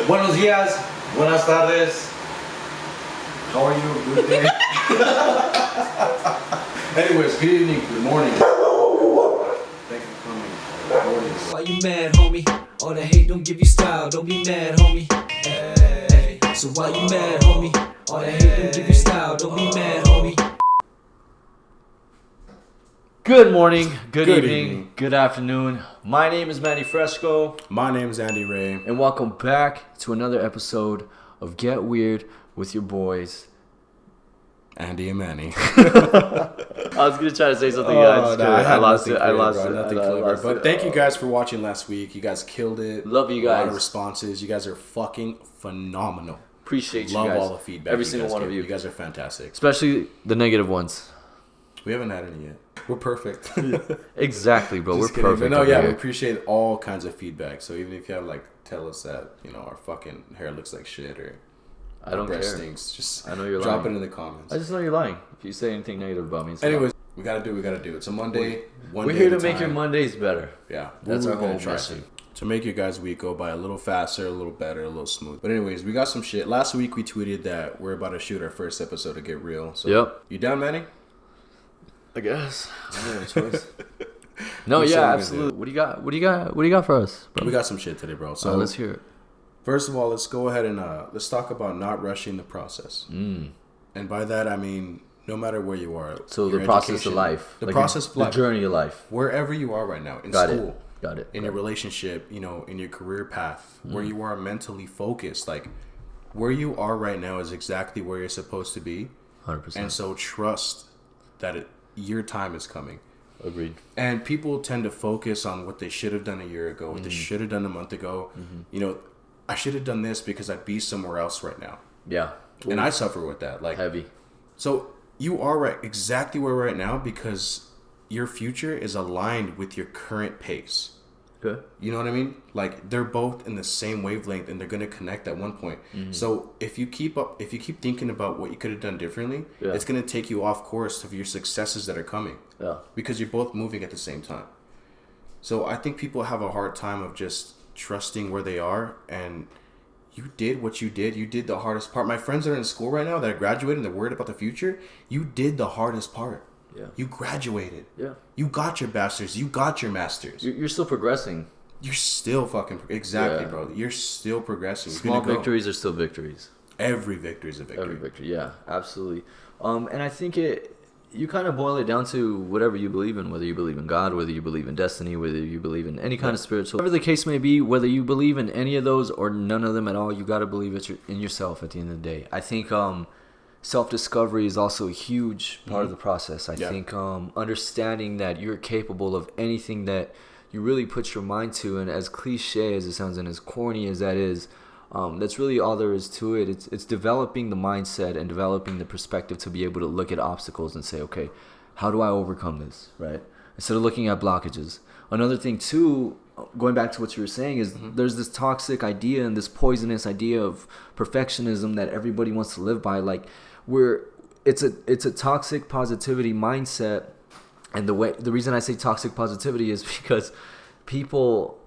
Buenos días, buenas tardes. How are you? Good day. Anyways, good evening, good morning. Thank you for coming. Why you mad, homie? All the hate don't give you style. Don't be mad, homie. Hey. So why you mad, homie? All the hate don't give you style. Don't be mad, homie. Good morning, good evening, good afternoon. My name is Manny Fresco. My name is Andy Ray. And welcome back to another episode of Get Weird with your boys, Andy and Manny. I was going to try to say something. I lost it. Nothing clever. But thank you guys for watching last week. You guys killed it. Love you guys. A lot of responses. You guys are fucking phenomenal. Appreciate you Love guys. all the feedback. Every single one of you. You guys are fantastic. Especially the negative ones. We haven't had any yet. We're perfect. Exactly, bro. We're kidding. perfect. But no, yeah, here. we appreciate all kinds of feedback. So even if you have tell us that our fucking hair looks like shit or I don't breast care. Stinks, just I know you're drop lying. it in the comments. I just know you're lying. If you say anything negative about me. Anyways, we gotta do what we gotta do. It's a Monday. We're here to make your Mondays better. Yeah, that's our whole try mission. To make your guys' week go by a little faster, a little better, a little smooth. But anyways, we got some shit. Last week we tweeted that we're about to shoot our first episode of Get Real. So Yep. You down, Manny? I guess. I don't have a choice. No, yeah, absolutely. What do you got? What do you got for us, bro? We got some shit today, bro. So let's hear it. First of all, let's go ahead and let's talk about not rushing the process. And by that I mean no matter where you are. So the process of life. The process of life. The journey of life. Wherever you are right now, in Got school. Got it. In your relationship, in your career path, where you are mentally focused, where you are right now is exactly where you're supposed to be. 100%. And so trust that your time is coming. Agreed. And people tend to focus on what they should have done a year ago, what they should have done a month ago. I should have done this because I'd be somewhere else right now. Yeah. Ooh. And I suffer with that. Heavy. So you are right exactly where we're right now because your future is aligned with your current pace. Good. You know what I mean? They're both in the same wavelength and they're going to connect at one point. So if you keep thinking about what you could have done differently, it's going to take you off course of your successes that are coming. Yeah. Because you're both moving at the same time. So I think people have a hard time of just trusting where they are, and you did what you did. You did the hardest part. My friends that are in school right now that are graduating, they're worried about the future. You did the hardest part. Yeah. You graduated. Yeah. You got your bachelor's. You got your master's. You're still progressing. You're still fucking... Exactly, bro. You're still progressing. Small victories are still victories. Every victory is a victory. Every victory, yeah. Absolutely. And I think you kind of boil it down to whatever you believe in, whether you believe in God, whether you believe in destiny, whether you believe in any kind of spiritual... Whatever the case may be, whether you believe in any of those or none of them at all, you got to believe in yourself at the end of the day. I think... self-discovery is also a huge part of the process. I think understanding that you're capable of anything that you really put your mind to, and as cliche as it sounds and as corny as that is, that's really all there is to it. It's developing the mindset and developing the perspective to be able to look at obstacles and say, okay, how do I overcome this, right? Instead of looking at blockages. Another thing too, going back to what you were saying, is there's this toxic idea and this poisonous idea of perfectionism that everybody wants to live by. It's a toxic positivity mindset, and the reason I say toxic positivity is because people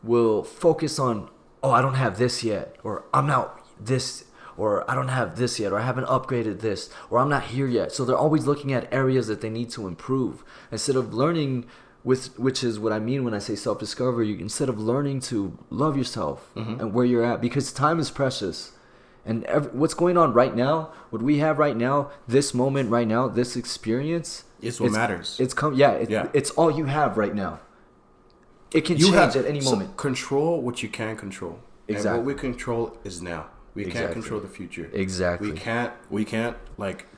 will focus on, oh, I don't have this yet, or I'm not this, or I don't have this yet, or I haven't upgraded this, or I'm not here yet. So they're always looking at areas that they need to improve instead of learning, which is what I mean when I say self-discovery. Instead of learning to love yourself and where you're at, because time is precious. And what's going on right now, what we have right now, this moment right now, this experience, it's what matters. It's all you have right now. It can change at any moment. Control what you can control. Exactly. And what we control is now. We can't control the future. Exactly. We can't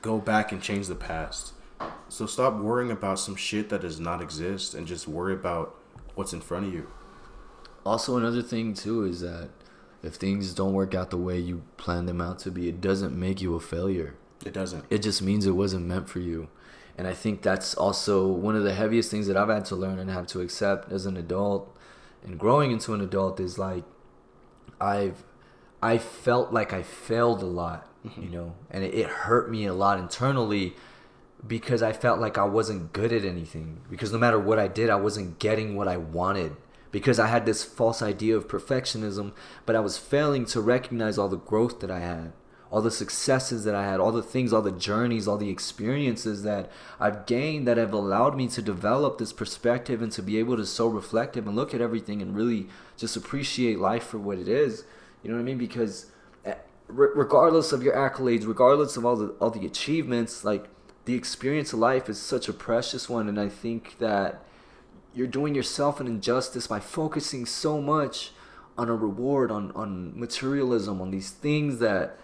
go back and change the past. So stop worrying about some shit that does not exist and just worry about what's in front of you. Also, another thing too is that if things don't work out the way you planned them out to be, it doesn't make you a failure. It doesn't. It just means it wasn't meant for you. And I think that's also one of the heaviest things that I've had to learn and have to accept as an adult. And growing into an adult is I felt like I failed a lot, and it hurt me a lot internally because I felt like I wasn't good at anything. Because no matter what I did, I wasn't getting what I wanted. because I had this false idea of perfectionism, but I was failing to recognize all the growth that I had, all the successes that I had, all the things, all the journeys, all the experiences that I've gained that have allowed me to develop this perspective and to be able to so reflective and look at everything and really just appreciate life for what it is. You know what I mean? Because regardless of your accolades, regardless of all the achievements, like, the experience of life is such a precious one, and I think that you're doing yourself an injustice by focusing so much on a reward, on materialism, on these things that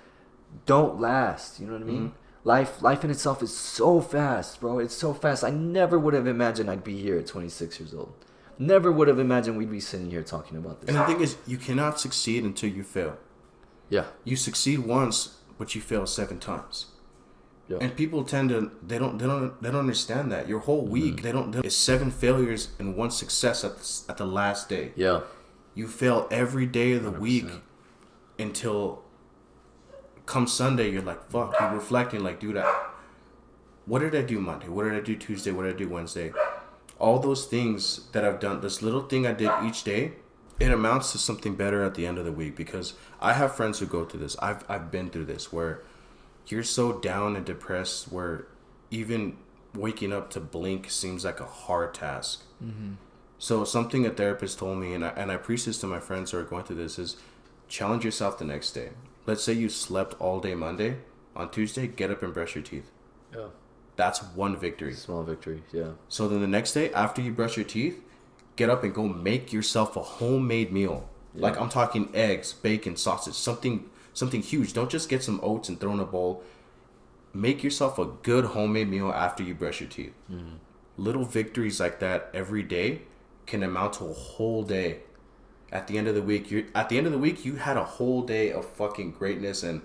don't last. You know what I mean? Life in itself is so fast, bro. It's so fast. I never would have imagined I'd be here at 26 years old. Never would have imagined we'd be sitting here talking about this. And the thing is, you cannot succeed until you fail. Yeah. You succeed once, but you fail 7 times. Yeah. And people tend to they don't understand that your whole week it's 7 failures and 1 success at the last day. Yeah. You fail every day of the 100%. week until come Sunday you're like, fuck. You're reflecting like, dude, what did I do Monday? What did I do Tuesday? What did I do Wednesday? All those things that I've done, this little thing I did each day, it amounts to something better at the end of the week. Because I have friends who go through this. I've been through this where you're so down and depressed where even waking up to blink seems like a hard task. So something a therapist told me, and I preach this to my friends who are going through this, is challenge yourself the next day. Let's say you slept all day Monday. On Tuesday, get up and brush your teeth. Yeah. That's 1 victory. Small victory. Yeah. So then the next day, after you brush your teeth, get up and go make yourself a homemade meal. Yeah. Like, I'm talking eggs, bacon, sausage, something huge. Don't just get some oats and throw in a bowl. Make yourself a good homemade meal after you brush your teeth. Little victories like that every day can amount to a whole day. At the end of the week, you had a whole day of fucking greatness and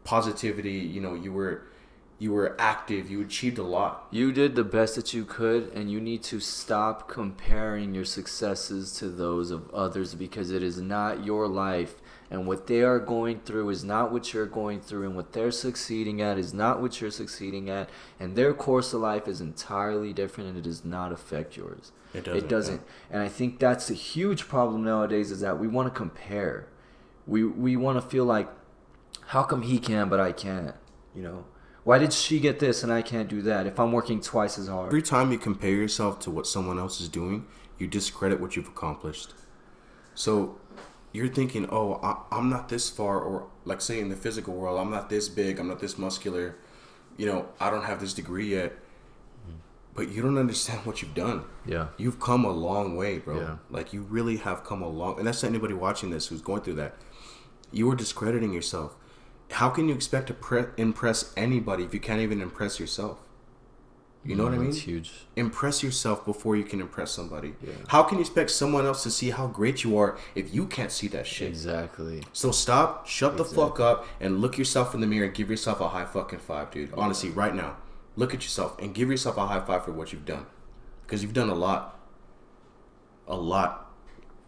positivity. You know, you were active. You achieved a lot. You did the best that you could, and you need to stop comparing your successes to those of others, because it is not your life. And what they are going through is not what you're going through, and what they're succeeding at is not what you're succeeding at, and their course of life is entirely different, and it does not affect yours. It doesn't. Yeah. And I think that's a huge problem nowadays, is that we want to compare. We want to feel like, how come he can but I can't? You know, why did she get this and I can't do that if I'm working twice as hard? Every time you compare yourself to what someone else is doing, you discredit what you've accomplished. So you're thinking, oh, I'm not this far, or like, say in the physical world, I'm not this big, I'm not this muscular, you know, I don't have this degree yet. But you don't understand what you've done. Yeah. You've come a long way, bro. Yeah. Like, you really have come a long... And that's to anybody watching this who's going through that. You are discrediting yourself. How can you expect to impress anybody if you can't even impress yourself? You know what I mean? That's huge. Impress yourself before you can impress somebody. Yeah. How can you expect someone else to see how great you are if you can't see that shit? Exactly. So stop, shut the fuck up, and look yourself in the mirror and give yourself a high fucking 5, dude. Yeah. Honestly, right now. Look at yourself and give yourself a high 5 for what you've done. Because you've done a lot. A lot.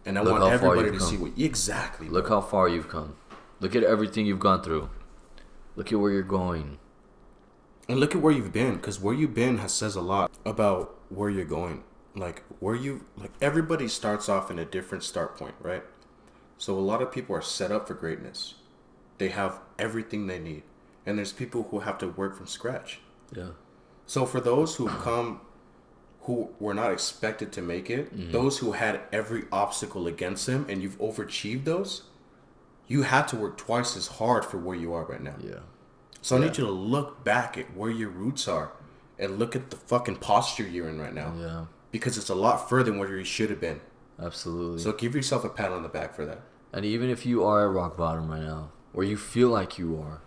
And I want everybody to see what... Exactly. Look how far you've come. Look at everything you've gone through. Look at where you're going. And look at where you've been. Because where you've been says a lot about where you're going. Like, everybody starts off in a different start point, right? So a lot of people are set up for greatness. They have everything they need. And there's people who have to work from scratch. Yeah. So for those who come, who were not expected to make it, those who had every obstacle against them, and you've overachieved those, you had to work twice as hard for where you are right now. Yeah. So I need you to look back at where your roots are, and look at the fucking posture you're in right now. Yeah. Because it's a lot further than where you should have been. Absolutely. So give yourself a pat on the back for that. And even if you are at rock bottom right now, or you feel like you are,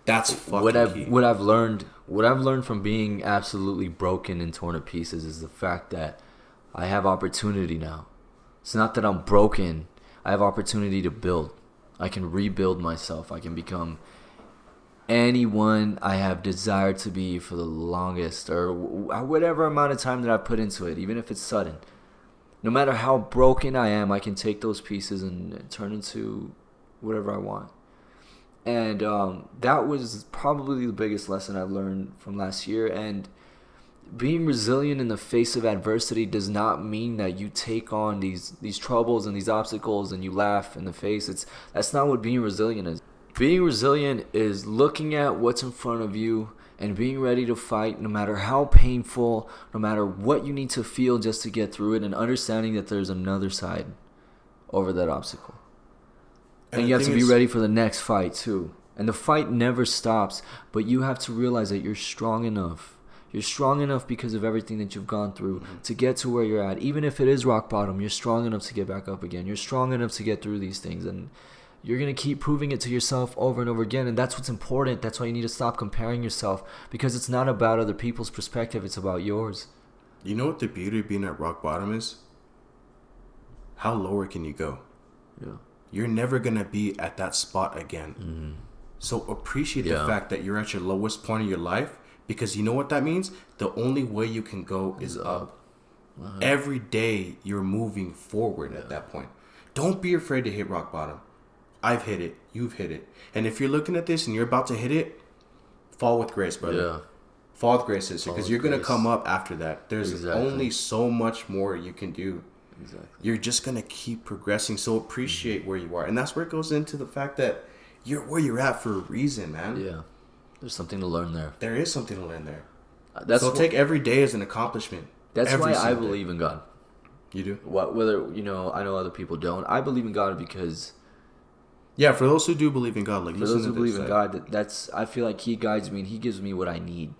that's fucking key. What I've learned from being absolutely broken and torn to pieces is the fact that I have opportunity now. It's not that I'm broken. I have opportunity to build. I can rebuild myself. I can become anyone I have desired to be for the longest, or whatever amount of time that I put into it, even if it's sudden. No matter how broken I am, I can take those pieces and turn into whatever I want. And that was probably the biggest lesson I've learned from last year. And being resilient in the face of adversity does not mean that you take on these troubles and these obstacles and you laugh in the face. That's not what being resilient is. Being resilient is looking at what's in front of you and being ready to fight no matter how painful, no matter what you need to feel just to get through it, and understanding that there's another side over that obstacle. And you have to be ready for the next fight too. And the fight never stops, but you have to realize that you're strong enough. You're strong enough because of everything that you've gone through to get to where you're at. Even if it is rock bottom, you're strong enough to get back up again. You're strong enough to get through these things. And you're going to keep proving it to yourself over and over again. And that's what's important. That's why you need to stop comparing yourself, because it's not about other people's perspective. It's about yours. You know what the beauty of being at rock bottom is? How lower can you go? Yeah. You're never going to be at that spot again. Mm-hmm. So appreciate the fact that you're at your lowest point of your life, because you know what that means? The only way you can go is up. Every day you're moving forward at that point. Don't be afraid to hit rock bottom. I've hit it. You've hit it. And if you're looking at this and you're about to hit it, fall with grace, brother. Yeah. Fall with grace, sister, because you're going to come up after that. There's only so much more you can do. Exactly. You're just going to keep progressing. So appreciate where you are. And that's where it goes into the fact that you're where you're at for a reason, man. Yeah. There's something to learn there. There is something to learn there. Take every day as an accomplishment. That's why I believe in God. You do? Whether, I know other people don't. I believe in God because... Yeah, for those who do believe in God, for those who believe in God, I feel like He guides me and He gives me what I need.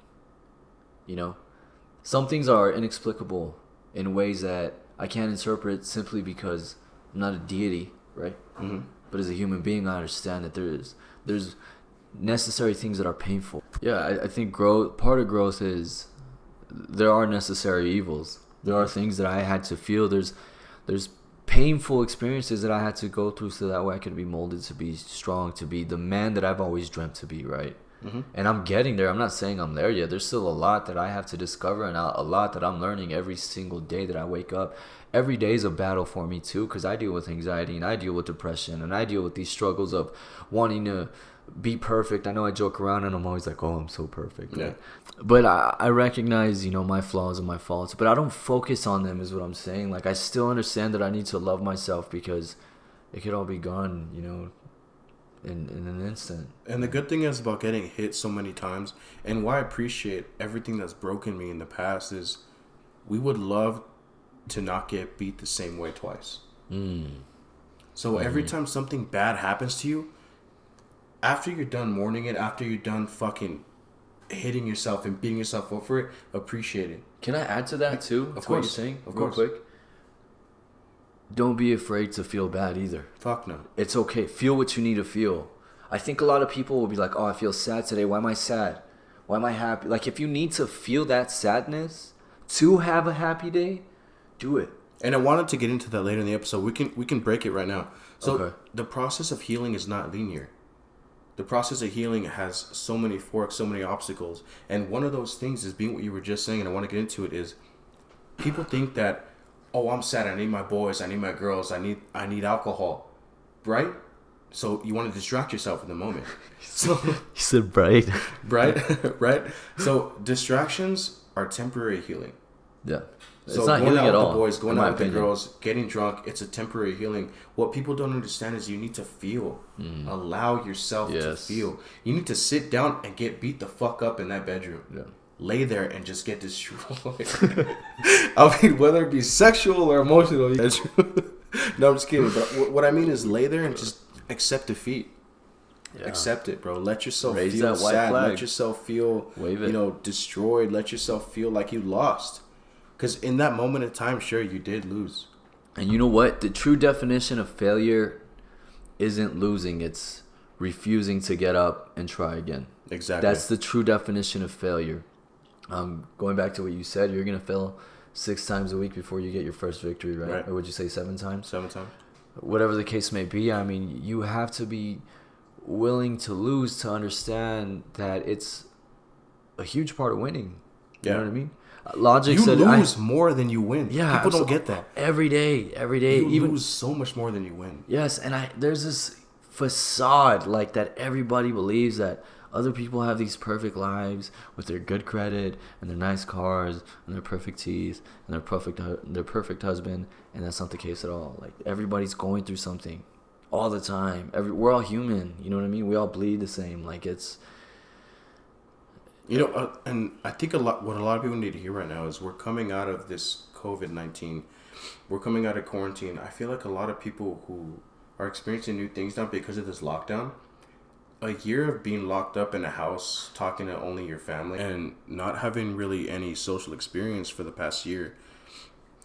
Some things are inexplicable in ways that I can't interpret simply because I'm not a deity, right? Mm-hmm. But as a human being, I understand that there's necessary things that are painful. Yeah, I think part of growth is there are necessary evils. There are things that I had to feel. There's painful experiences that I had to go through so that way I could be molded to be strong, to be the man that I've always dreamt to be, right? Mm-hmm. And I'm getting there. I'm not saying I'm there yet. There's still a lot that I have to discover and a lot that I'm learning every single day that I wake up. Every day is a battle for me too, because I deal with anxiety and I deal with depression and I deal with these struggles of wanting to be perfect. I know I joke around and I'm always like, oh, I'm so perfect. Yeah. But I recognize, my flaws and my faults, but I don't focus on them is what I'm saying. Like, I still understand that I need to love myself because it could all be gone, in an instant. And the good thing is about getting hit so many times, and why I appreciate everything that's broken me in the past, is we would love to not get beat the same way twice. So every time something bad happens to you, after you're done mourning it, after you're done fucking hitting yourself and beating yourself up for it, appreciate it. Can I add to that too? Of course. What you're saying? Real quick. Don't be afraid to feel bad either. Fuck no. It's okay. Feel what you need to feel. I think a lot of people will be like, oh, I feel sad today. Why am I sad? Why am I happy? Like, if you need to feel that sadness to have a happy day, do it. And I wanted to get into that later in the episode. We can break it right now. So The process of healing is not linear. The process of healing has so many forks, so many obstacles. And one of those things is being what you were just saying, and I want to get into it, is people think that, oh, I'm sad, I need my boys, I need my girls, I need alcohol. Right? So you want to distract yourself in the moment. So you said bright. Bright, right? So distractions are temporary healing. Yeah. It's So not going healing out at with all. the boys, going out with the opinion. girls, getting drunk, it's a temporary healing. What people don't understand is you need to feel. Allow yourself to feel. You need to sit down and get beat the fuck up in that bedroom. Yeah. Lay there and just get destroyed. I mean, whether it be sexual or emotional. No, I'm just kidding. But what I mean is lay there and just accept defeat. Yeah. Accept it, bro. Let yourself feel sad. Flag. Let yourself feel, Wave it. Destroyed. Let yourself feel like you lost. Because in that moment of time, sure, you did lose. And you know what? The true definition of failure isn't losing. It's refusing to get up and try again. Exactly. That's the true definition of failure. Going back to what you said, you're going to fail 6 times a week before you get your first victory, right? Or would you say 7 times? 7 times. Whatever the case may be, I mean, you have to be willing to lose to understand that it's a huge part of winning. You know what I mean? Logic you said lose more than you win. Yeah, people don't get that. Every day. You even lose so much more than you win. Yes, and there's this facade like that everybody believes that, Other people have these perfect lives with their good credit and their nice cars and their perfect teeth and their perfect husband, and that's not the case at all. Like, everybody's going through something all the time. We're all human. You know what I mean? We all bleed the same. Like, it's. You know, and I think what a lot of people need to hear right now is we're coming out of this COVID-19. We're coming out of quarantine. I feel like a lot of people who are experiencing new things now because of this lockdown, a year of being locked up in a house, talking to only your family, and not having really any social experience for the past year,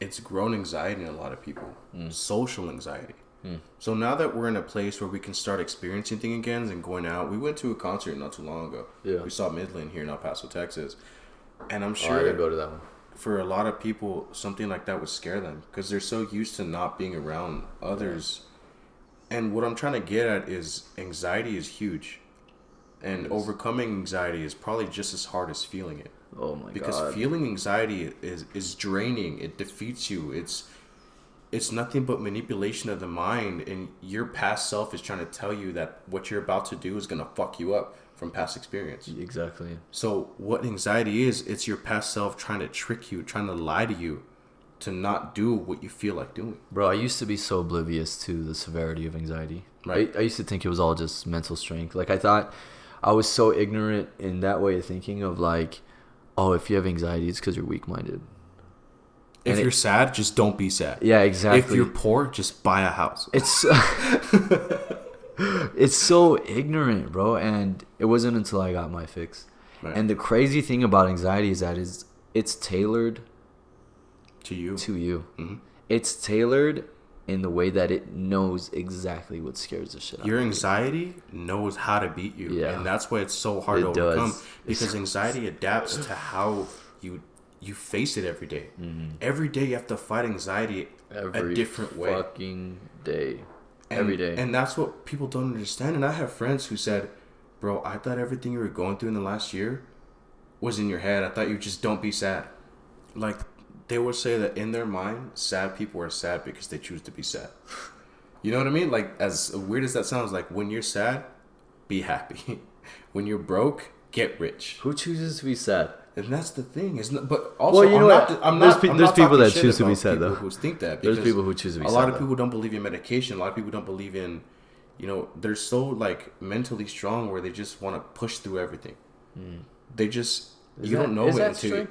it's grown anxiety in a lot of people. Social anxiety. So now that we're in a place where we can start experiencing things again and going out, we went to a concert not too long ago. Yeah. We saw Midland here in El Paso, Texas. And I'm sure I didn't go to that one. For a lot of people, something like that would scare them because they're so used to not being around others. Yeah. And what I'm trying to get at is anxiety is huge. And overcoming anxiety is probably just as hard as feeling it. Oh my God. Because feeling anxiety is draining. It defeats you. It's nothing but manipulation of the mind, and your past self is trying to tell you that what you're about to do is going to fuck you up from past experience. Exactly. So what anxiety is, it's your past self trying to trick you, trying to lie to you to not do what you feel like doing. Bro, I used to be so oblivious to the severity of anxiety. Right. I used to think it was all just mental strength. Like, I thought I was so ignorant in that way of thinking of like, oh, if you have anxiety, it's because you're weak-minded. If you're sad, just don't be sad. Yeah, exactly. If you're poor, just buy a house. It's it's so ignorant, bro. And it wasn't until I got my fix. Right. And the crazy thing about anxiety is that it's tailored to you. Mm-hmm. It's tailored in the way that it knows exactly what scares the shit out of you. Your anxiety knows how to beat you. Yeah. And that's why it's so hard to overcome. Because anxiety adapts to how you face it every day. Mm-hmm. Every day you have to fight anxiety a different way. Fucking day. Every day. And that's what people don't understand. And I have friends who said, bro, I thought everything you were going through in the last year was in your head. I thought you just don't be sad. Like, they would say that in their mind, sad people are sad because they choose to be sad. You know what I mean? Like, as weird as that sounds, like, when you're sad, be happy. When you're broke, get rich. Who chooses to be sad? And that's the thing, isn't it? But also, well, you know there's people that choose to be sad, though. Who think that? There's people who choose to be sad. A lot of people don't believe in medication. A lot of people don't believe in, they're so like mentally strong where they just want to push through everything. They just don't know it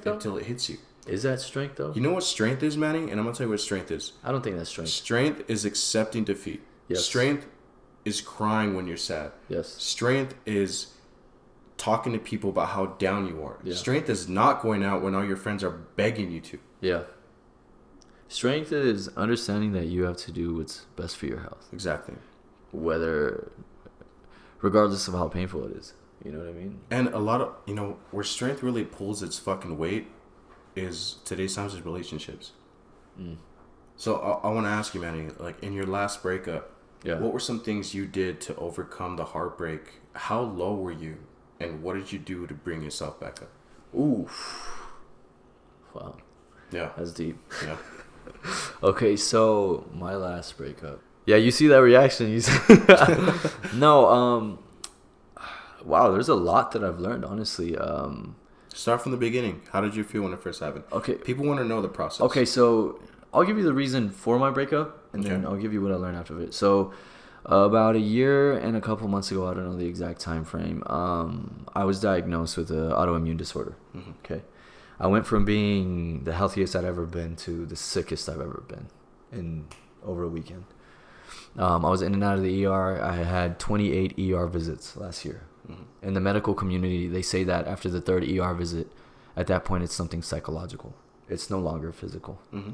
until it hits you. Is that strength though? You know what strength is, Manny? And I'm gonna tell you what strength is. I don't think that's strength. Strength is accepting defeat. Yes. Strength is crying when you're sad. Yes. Strength is talking to people about how down you are. Yeah. Strength is not going out when all your friends are begging you to. Yeah. Strength is understanding that you have to do what's best for your health. Exactly. Regardless of how painful it is. You know what I mean? And a lot of, where strength really pulls its fucking weight is today's times is relationships. So I want to ask you, Manny, like in your last breakup, what were some things you did to overcome the heartbreak? How low were you? And what did you do to bring yourself back up? Oof. Wow. Yeah. That's deep. Yeah. Okay, so my last breakup. Yeah, you see that reaction. No, wow, there's a lot that I've learned, honestly. Start from the beginning. How did you feel when it first happened? Okay. People want to know the process. Okay, so I'll give you the reason for my breakup, and then I'll give you what I learned after it. So about a year and a couple months ago, I don't know the exact time frame, I was diagnosed with an autoimmune disorder. Mm-hmm. Okay. I went from being the healthiest I'd ever been to the sickest I've ever been in over a weekend. I was in and out of the ER. I had 28 ER visits last year. Mm-hmm. In the medical community, they say that after the third ER visit, at that point, it's something psychological. It's no longer physical. Mm-hmm.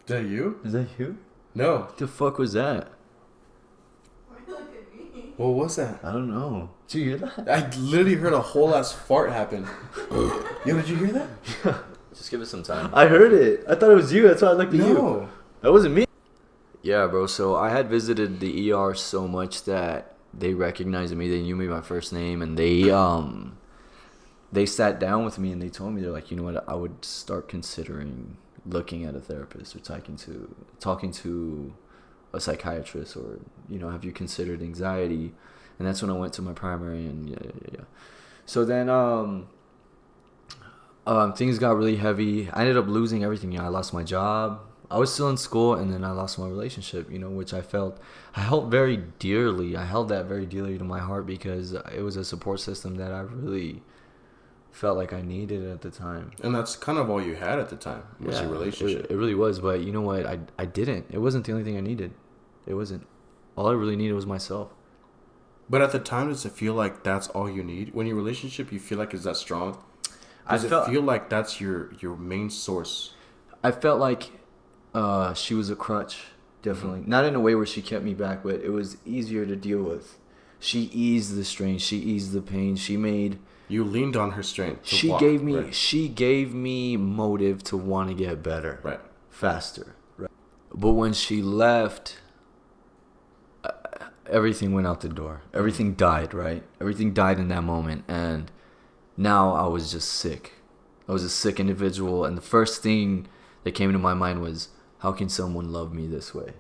Is that you? Is that you? No. What the fuck was that? What was that? I don't know. Did you hear that? I literally heard a whole ass fart happen. Yo, did you hear that? Yeah. Just give it some time. I heard it. I thought it was you. That's why I looked at you. No. That wasn't me. Yeah, bro. So I had visited the ER so much that they recognized me. They knew me by first name, and they sat down with me and they told me, they're like, you know what? I would start considering looking at a therapist or talking to a psychiatrist, or have you considered anxiety? And that's when I went to my primary, and yeah. So then things got really heavy. I ended up losing everything. I lost my job. I was still in school, and then I lost my relationship, which I held very dearly. I held that very dearly to my heart, because it was a support system that I really felt like I needed at the time. And that's kind of all you had at the time, was your relationship. It really was, but you know what? I didn't. It wasn't the only thing I needed. It wasn't. All I really needed was myself. But at the time, does it feel like that's all you need? When your relationship, you feel like is that strong? Does it feel like that's your main source? I felt like she was a crutch, definitely. Not in a way where she kept me back, but it was easier to deal with. She eased the strain. She eased the pain. She made... You leaned on her strength. She gave me motive to want to get better. Right. Faster. Right. But when she left, everything went out the door. Everything died, right? Everything died in that moment. And now I was just sick. I was a sick individual. And the first thing that came into my mind was, how can someone love me this way?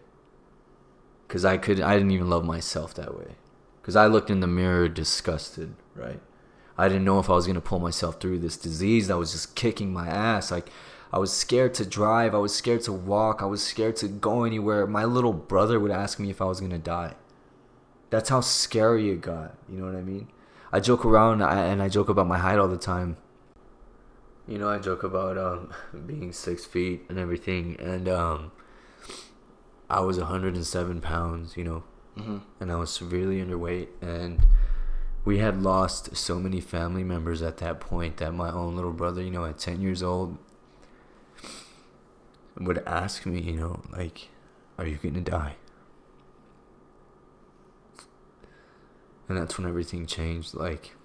Because I didn't even love myself that way. Because I looked in the mirror disgusted, right? I didn't know if I was going to pull myself through this disease that was just kicking my ass. Like, I was scared to drive. I was scared to walk. I was scared to go anywhere. My little brother would ask me if I was going to die. That's how scary it got. You know what I mean? I joke around, and I joke about my height all the time. I joke about being 6 feet and everything. And I was 107 pounds, Mm-hmm. And I was severely underweight. And we had lost so many family members at that point that my own little brother, at 10 years old, would ask me, like, are you going to die? And that's when everything changed. Like,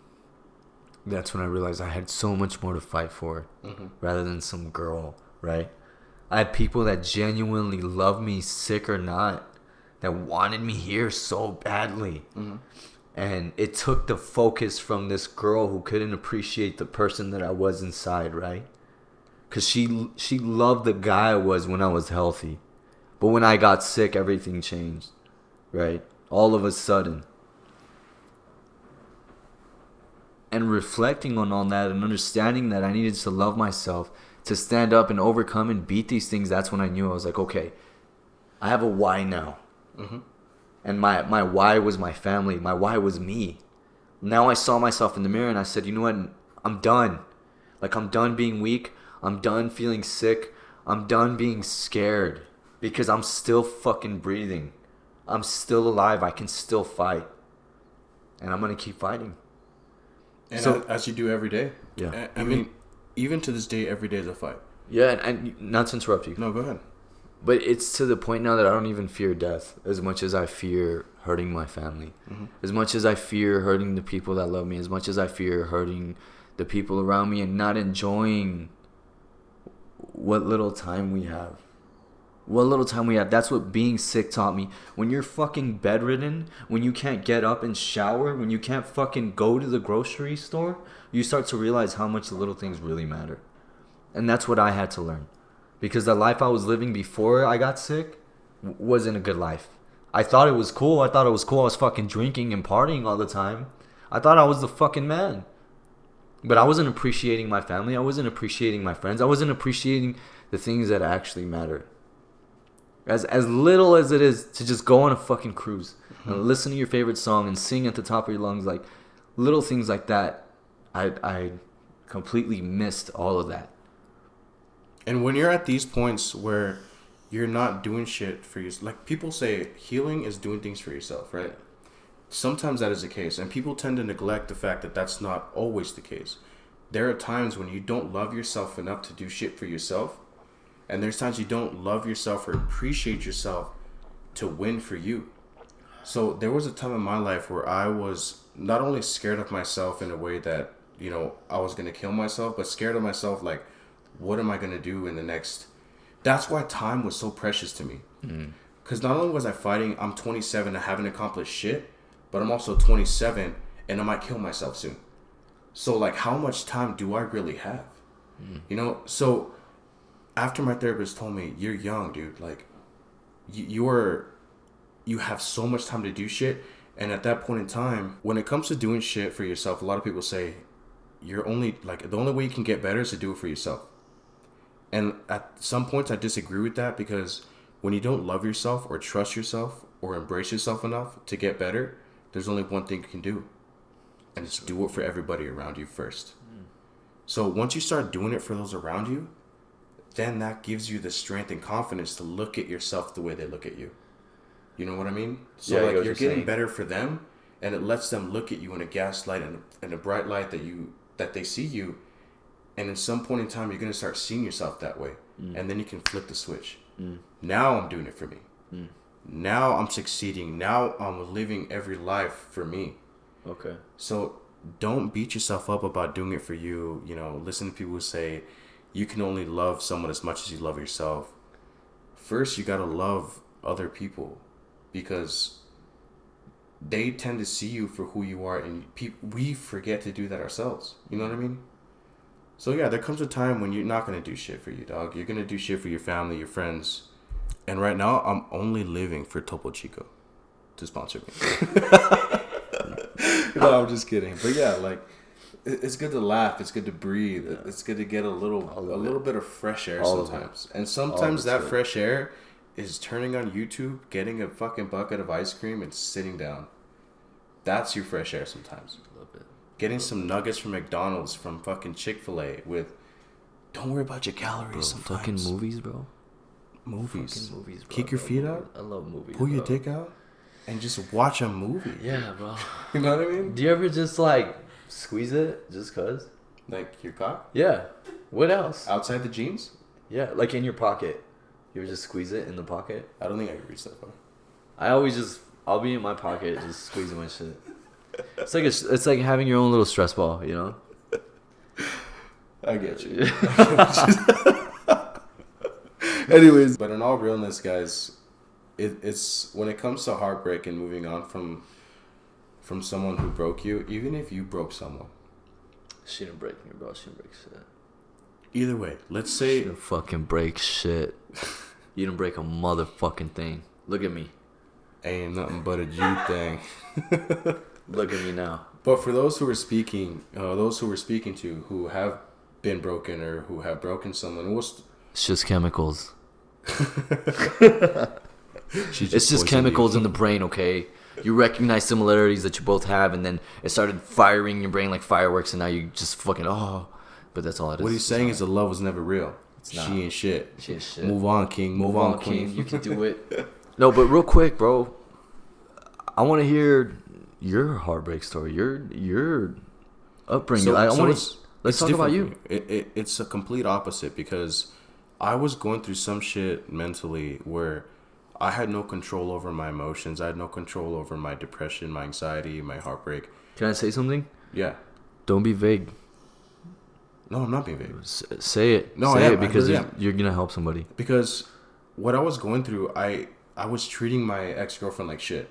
that's when I realized I had so much more to fight for, rather than some girl, right? I had people that genuinely loved me, sick or not, that wanted me here so badly. Mm-hmm. And it took the focus from this girl who couldn't appreciate the person that I was inside, right? Because she loved the guy I was when I was healthy. But when I got sick, everything changed, right? All of a sudden. And reflecting on all that and understanding that I needed to love myself, to stand up and overcome and beat these things, that's when I knew. I was like, okay, I have a why now. Mm-hmm. And my why was my family. My why was me. Now I saw myself in the mirror and I said, you know what? I'm done. Like, I'm done being weak. I'm done feeling sick. I'm done being scared. Because I'm still fucking breathing. I'm still alive. I can still fight. And I'm going to keep fighting. And so, as you do every day. Yeah. I mean, even to this day, every day is a fight. Yeah, and not to interrupt you. No, go ahead. But it's to the point now that I don't even fear death as much as I fear hurting my family. Mm-hmm. As much as I fear hurting the people that love me. As much as I fear hurting the people around me and not enjoying what little time we have. What little time we have. That's what being sick taught me. When you're fucking bedridden, when you can't get up and shower, when you can't fucking go to the grocery store, you start to realize how much the little things really matter. And that's what I had to learn. Because the life I was living before I got sick wasn't a good life. I thought it was cool. I was fucking drinking and partying all the time. I thought I was the fucking man. But I wasn't appreciating my family. I wasn't appreciating my friends. I wasn't appreciating the things that actually mattered. As little as it is to just go on a fucking cruise and listen to your favorite song and sing at the top of your lungs, like little things like that, I completely missed all of that. And when you're at these points where you're not doing shit for yourself, like people say, healing is doing things for yourself, right? Sometimes that is the case, and people tend to neglect the fact that that's not always the case. There are times when you don't love yourself enough to do shit for yourself, and there's times you don't love yourself or appreciate yourself to win for you. So there was a time in my life where I was not only scared of myself in a way that, I was going to kill myself, but scared of myself like, what am I going to do in the next... That's why time was so precious to me. Because not only was I fighting, I'm 27 and I haven't accomplished shit, but I'm also 27 and I might kill myself soon. So, like, how much time do I really have? So after my therapist told me, you're young, dude. Like, you are you have so much time to do shit. And at that point in time, when it comes to doing shit for yourself, a lot of people say the only way you can get better is to do it for yourself. And at some points I disagree with that, because when you don't love yourself or trust yourself or embrace yourself enough to get better, there's only one thing you can do. And it's do it for everybody around you first. So once you start doing it for those around you, then that gives you the strength and confidence to look at yourself the way they look at you. You know what I mean? So Yeah, like you're getting better for them, and it lets them look at you in a gaslight and in a bright light that they see you. And at some point in time, you're going to start seeing yourself that way. And then you can flip the switch. Now I'm doing it for me. Now I'm succeeding. Now I'm living every life for me. Okay. So don't beat yourself up about doing it for you. Listen to people who say you can only love someone as much as you love yourself. First, you got to love other people, because they tend to see you for who you are, and we forget to do that ourselves. You know what I mean? So yeah, there comes a time when you're not going to do shit for you, dog. You're going to do shit for your family, your friends. And right now, I'm only living for Topo Chico to sponsor me. No, I'm just kidding. But yeah, like, it's good to laugh. It's good to breathe. Yeah. It's good to get a little bit of fresh air sometimes. And sometimes that fresh air is turning on YouTube, getting a fucking bucket of ice cream, and sitting down. That's your fresh air sometimes. Love it. Getting some nuggets from McDonald's, from fucking Chick-fil-A with, don't worry about your calories sometimes. Fucking movies, bro. Movies. Fucking movies, bro. Kick your feet out. I love movies. Pull your dick out. And just watch a movie. Yeah, bro. You know what I mean? Do you ever just like squeeze it just cause? Like your cock? Yeah. What else? Outside the jeans? Yeah, like in your pocket. You ever just squeeze it in the pocket? I don't think I could reach that far. I'll be in my pocket just squeezing my shit. It's like having your own little stress ball, you know? I get you. Anyways, but in all realness, guys, it's when it comes to heartbreak and moving on from someone who broke you, even if you broke someone. She didn't break me, bro. She didn't break shit. Either way, let's say... She didn't fucking break shit. You didn't break a motherfucking thing. Look at me. Ain't nothing but a G thing. Look at me now. But for those who were speaking to, who have been broken or who have broken someone, it's just chemicals. It's just chemicals in the brain, okay? You recognize similarities that you both have, and then it started firing in your brain like fireworks, and now you just fucking, but that's all it is. What he's saying is the love was never real. She ain't shit. She ain't shit. Move on, king. Move on, queen. You can do it. No, but real quick, bro. I want to hear your heartbreak story. Your upbringing. Let's talk about you. It's a complete opposite, because I was going through some shit mentally where I had no control over my emotions. I had no control over my depression, my anxiety, my heartbreak. Can I say something? Yeah. Don't be vague. No, I'm not being vague. Say it. No, say I am. it because I really you're gonna help somebody. Because what I was going through, I was treating my ex-girlfriend like shit.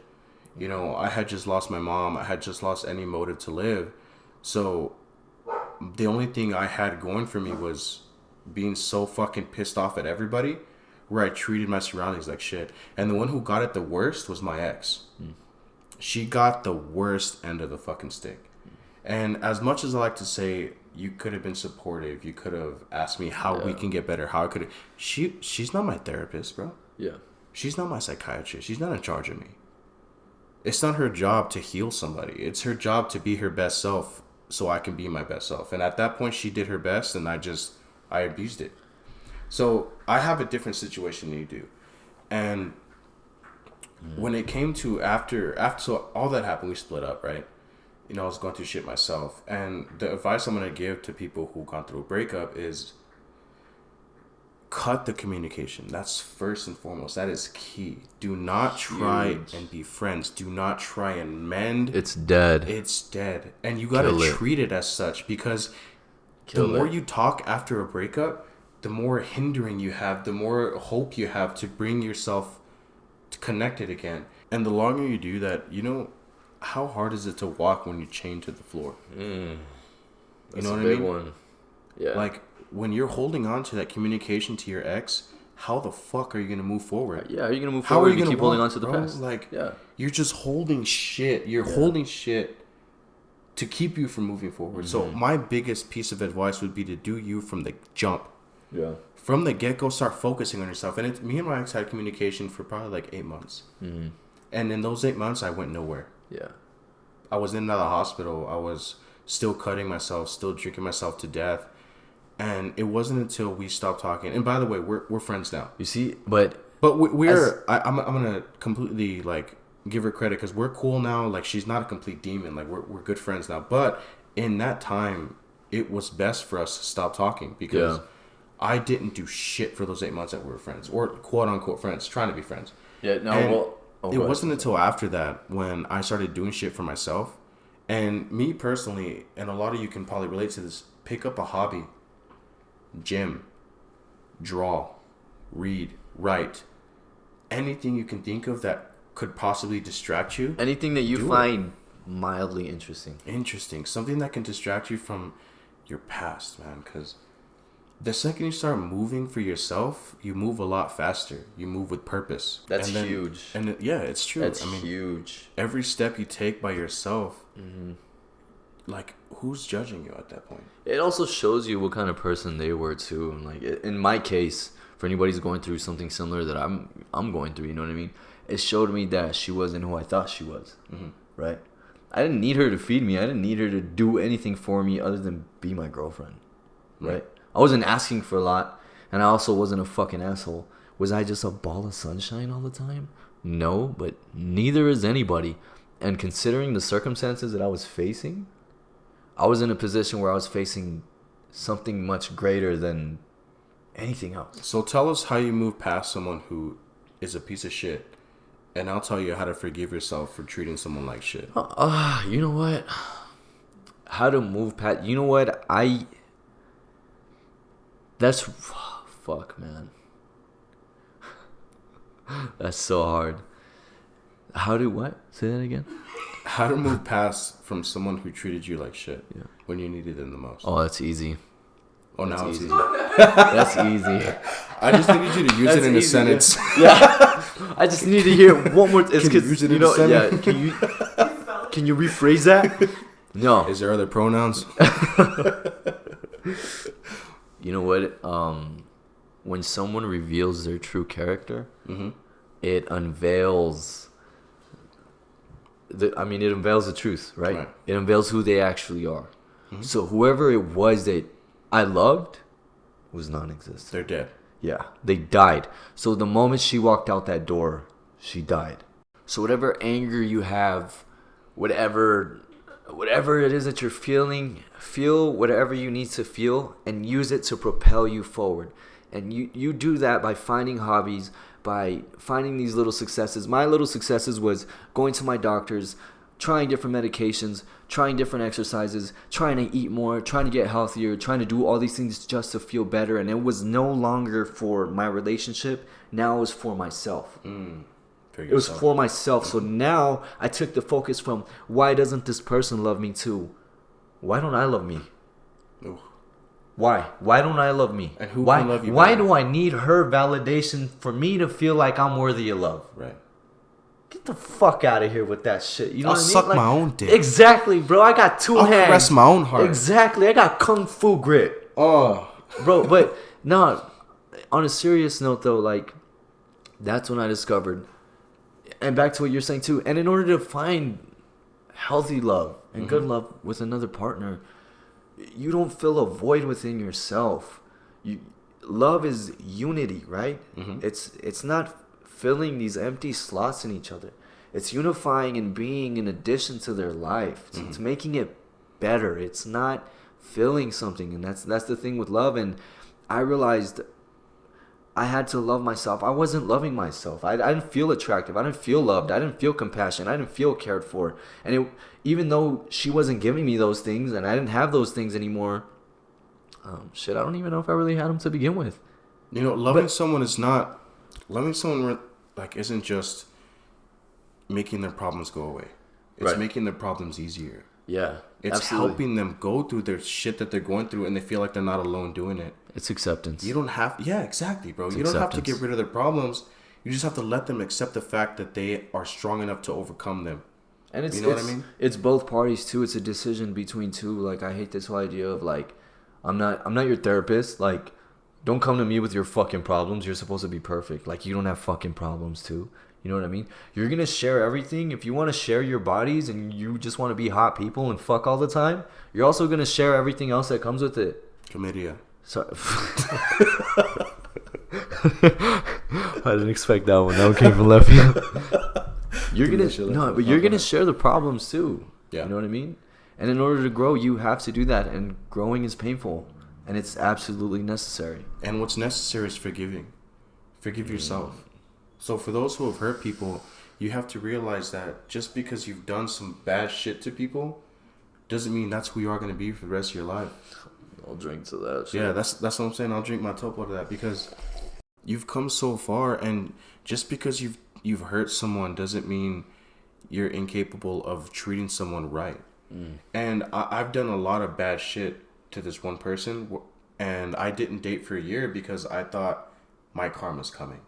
I had just lost my mom. I had just lost any motive to live. So the only thing I had going for me was being so fucking pissed off at everybody, where I treated my surroundings like shit. And the one who got it the worst was my ex. She got the worst end of the fucking stick. And as much as I like to say, you could have been supportive, you could have asked me how we can get better, how I could have... She's not my therapist, bro. Yeah. She's not my psychiatrist. She's not in charge of me. It's not her job to heal somebody. It's her job to be her best self so I can be my best self. And at that point, she did her best, and I abused it. So I have a different situation than you do. And when it came to after so all that happened, we split up, right? I was going through shit myself. And the advice I'm going to give to people who've gone through a breakup is cut the communication. That's first and foremost. That is key. Do not try and be friends. Do not try and mend. It's dead. It's dead. And you got to treat it as such, because the more you talk after a breakup, the more hindering you have, the more hope you have to bring yourself connected again. And the longer you do that, how hard is it to walk when you're chained to the floor? That's a big one. Yeah. Like, when you're holding on to that communication to your ex, how the fuck are you gonna move forward? Yeah, are you gonna move How forward? are you gonna keep holding on to the past? Like, yeah, you're just holding shit. You're holding shit to keep you from moving forward. So my biggest piece of advice would be to do you from the jump. Yeah. From the get-go, start focusing on yourself. And me and my ex had communication for probably like 8 months. Mm-hmm. And in those 8 months, I went nowhere. Yeah. I was in and out of the hospital. I was still cutting myself, still drinking myself to death. And it wasn't until we stopped talking. And by the way, we're friends now. You see, but I'm gonna completely like give her credit because we're cool now. Like, she's not a complete demon. Like, we're good friends now. But in that time, it was best for us to stop talking because I didn't do shit for those 8 months that we were friends, or quote unquote friends, trying to be friends. Yeah. No. And well, it wasn't until after that when I started doing shit for myself. And me personally, and a lot of you can probably relate to this, pick up a hobby. Gym, draw, read, write, anything you can think of that could possibly distract you. Anything that you find mildly interesting. Something that can distract you from your past, man. Because the second you start moving for yourself, you move a lot faster. You move with purpose. That's huge. And it's true. That's huge. Every step you take by yourself, like, who's judging you at that point? It also shows you what kind of person they were too. And like in my case, for anybody who's going through something similar that I'm going through, you know what I mean? It showed me that she wasn't who I thought she was. Right? I didn't need her to feed me. I didn't need her to do anything for me other than be my girlfriend. Right? I wasn't asking for a lot, and I also wasn't a fucking asshole. Was I just a ball of sunshine all the time? No, but neither is anybody. And considering the circumstances that I was facing, I was in a position where I was facing something much greater than anything else. So tell us how you move past someone who is a piece of shit, and I'll tell you how to forgive yourself for treating someone like shit. You know what? How to move past... You know what? That's... Fuck, man. That's so hard. How to what? Say that again? How to move past from someone who treated you like shit when you needed them the most. Oh, that's easy. Oh, now it's easy. That's easy. I just needed you to use it in a sentence. Yeah. I just need to hear one more. It's Can you use it in a sentence? Yeah. Can you rephrase that? No. Is there other pronouns? You know what? When someone reveals their true character, it unveils. It unveils the truth, right? It unveils who they actually are. So whoever it was that I loved was non-existent. They're dead. Yeah, they died. So the moment she walked out that door, she died. So whatever anger you have, whatever it is that you're feeling, feel whatever you need to feel and use it to propel you forward. And you do that by finding hobbies, by finding these little successes. My little successes was going to my doctors, trying different medications, trying different exercises, trying to eat more, trying to get healthier, trying to do all these things just to feel better. And it was no longer for my relationship. Now it was for myself. It was for myself. So now I took the focus from why doesn't this person love me to why don't I love me? Ooh. Why? Why don't I love me? And who why, can love you Why better? do I need her validation for me to feel like I'm worthy of love? Right. Get the fuck out of here with that shit. You know I'll what I mean? suck my own dick. Exactly, bro. I got two hands. I'll caress my own heart. Exactly. I got kung fu grip. Oh. Bro, but no, on a serious note though, like, that's when I discovered, and back to what you're saying too, and in order to find healthy love and good love with another partner, you don't fill a void within yourself. Love is unity, right? It's not filling these empty slots in each other. It's unifying and being an addition to their life. It's making it better. It's not filling something, and that's the thing with love. And I realized I had to love myself. I wasn't loving myself. I didn't feel attractive. I didn't feel loved. I didn't feel compassion. I didn't feel cared for. And even though she wasn't giving me those things, and I didn't have those things anymore, I don't even know if I really had them to begin with. You know, loving someone isn't just making their problems go away. It's making their problems easier. Yeah, It's absolutely. helping them go through their shit that they're going through, and they feel like they're not alone doing it. It's acceptance. You don't have, yeah, exactly, bro. It's you don't have to acceptance. get rid of their problems. You just have to let them accept the fact that they are strong enough to overcome them. And it's, you know what I mean? It's both parties too. It's a decision between two. Like, I hate this whole idea of like, I'm not your therapist. Like, don't come to me with your fucking problems. You're supposed to be perfect. Like, you don't have fucking problems too. You know what I mean? You're gonna share everything. If you want to share your bodies and you just want to be hot people and fuck all the time, you're also gonna share everything else that comes with it. Chlamydia. So I didn't expect that one. That one came from left field. You're gonna share the problems too. Yeah. You know what I mean? And in order to grow, you have to do that. And growing is painful, and it's absolutely necessary. And what's necessary is forgiving. Forgive yourself. So for those who have hurt people, you have to realize that just because you've done some bad shit to people doesn't mean that's who you are going to be for the rest of your life. I'll drink to that shit. Yeah, that's what I'm saying. I'll drink my topo to that, because you've come so far, and just because you've hurt someone doesn't mean you're incapable of treating someone right. And I've done a lot of bad shit to this one person, and I didn't date for a year because I thought my karma's coming.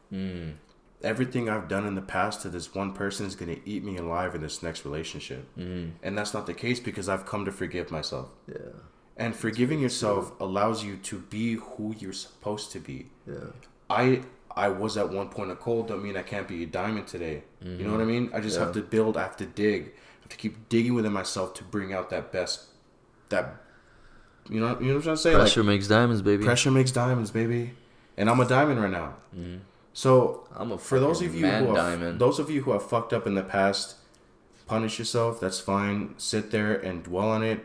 Everything I've done in the past to this one person is going to eat me alive in this next relationship. And that's not the case, because I've come to forgive myself. Yeah. And forgiving yourself allows you to be who you're supposed to be. Yeah. I was at one point a coal, don't mean I can't be a diamond today. You know what I mean? I just have to build, I have to dig. I have to keep digging within myself to bring out that best, you know what I'm trying to say? Pressure makes diamonds, baby. Pressure makes diamonds, baby. And I'm a diamond right now. So for those of you who have fucked up in the past, punish yourself. That's fine. Sit there and dwell on it,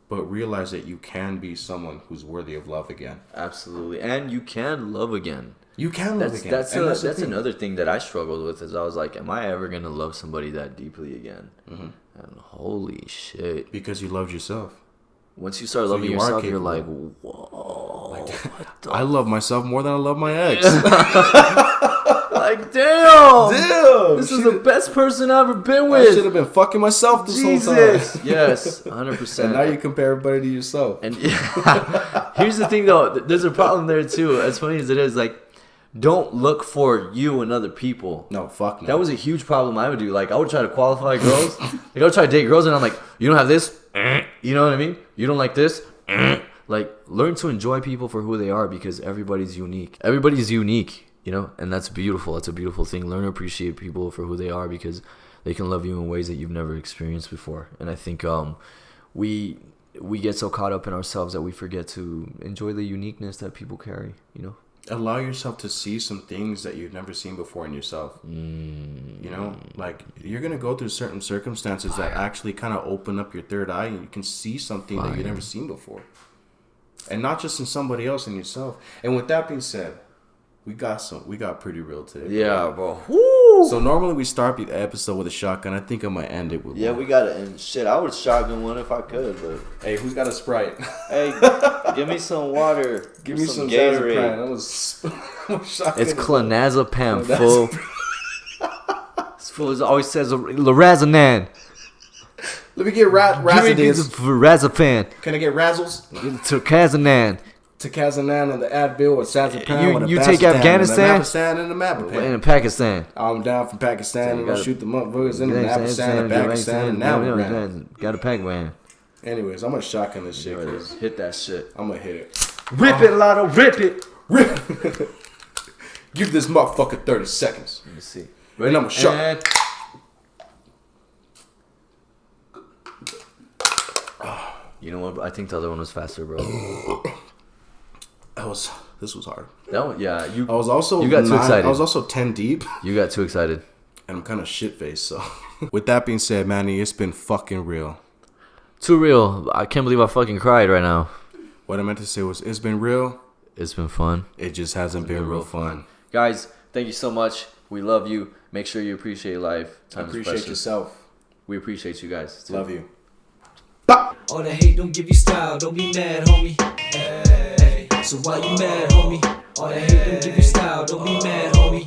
but realize that you can be someone who's worthy of love again. Absolutely, and you can love again. You can love again. That's another thing that I struggled with. Is I was like, am I ever gonna love somebody that deeply again? And holy shit, because you loved yourself. Once you start loving yourself, you're like, whoa. I love myself more than I love my ex. Like, damn. This is the best person I've ever been with. I should have been fucking myself this whole time. Yes, 100%. And now you compare everybody to yourself. And here's the thing, though. There's a problem there, too. As funny as it is, like, don't look for you and other people. No, fuck no. That was a huge problem I would do. Like, I would try to qualify girls. Like, I would try to date girls, and I'm like, you don't have this? You know what I mean? You don't like this? Like, learn to enjoy people for who they are, because everybody's unique. Everybody's unique, you know? And that's beautiful. That's a beautiful thing. Learn to appreciate people for who they are, because they can love you in ways that you've never experienced before. And I think we get so caught up in ourselves that we forget to enjoy the uniqueness that people carry, you know? Allow yourself to see some things that you've never seen before in yourself. You know, like, you're going to go through certain circumstances that actually kind of open up your third eye, and you can see something that you've never seen before. And not just in somebody else, in yourself. And with that being said, we got pretty real today. Yeah, bro. Woo! So normally we start the episode with a shotgun. I think I might end it with one. We got to end. Shit, I would shotgun one if I could, but... Hey, who's got a Sprite? Hey, give me some water. Give me some Gatorade. It's clonazepam, fool. This fool always says lorazepam. Let me get Razapam. Can I get Razzles? Turkazanan. Takazanan and the Advil with Sazapam. You take Afghanistan? And the Mapapan. And Pakistan. I'm down from Pakistan, and I'll shoot the motherfuckers in Afghanistan and Pakistan, and now we're around. Got a Pac-Man. Anyways, I'm gonna shotgun this shit. Hit that shit. I'm gonna hit it. Rip it, Lotto, rip it. Rip it. Give this motherfucker 30 seconds. Let me see. And I'm gonna shot. You know what? I think the other one was faster, bro. This was hard. That one, yeah. You got too excited. I was also 10 deep. You got too excited. And I'm kind of shit-faced, so. With that being said, Manny, it's been fucking real. Too real. I can't believe I fucking cried right now. What I meant to say was, it's been real. It's been fun. It just hasn't been real fun. Guys, thank you so much. We love you. Make sure you appreciate life. Appreciate yourself. We appreciate you guys, too. Love you. All the hate don't give you style, don't be mad, homie. Hey, so why you mad, homie? All the hate don't give you style, don't be mad, homie.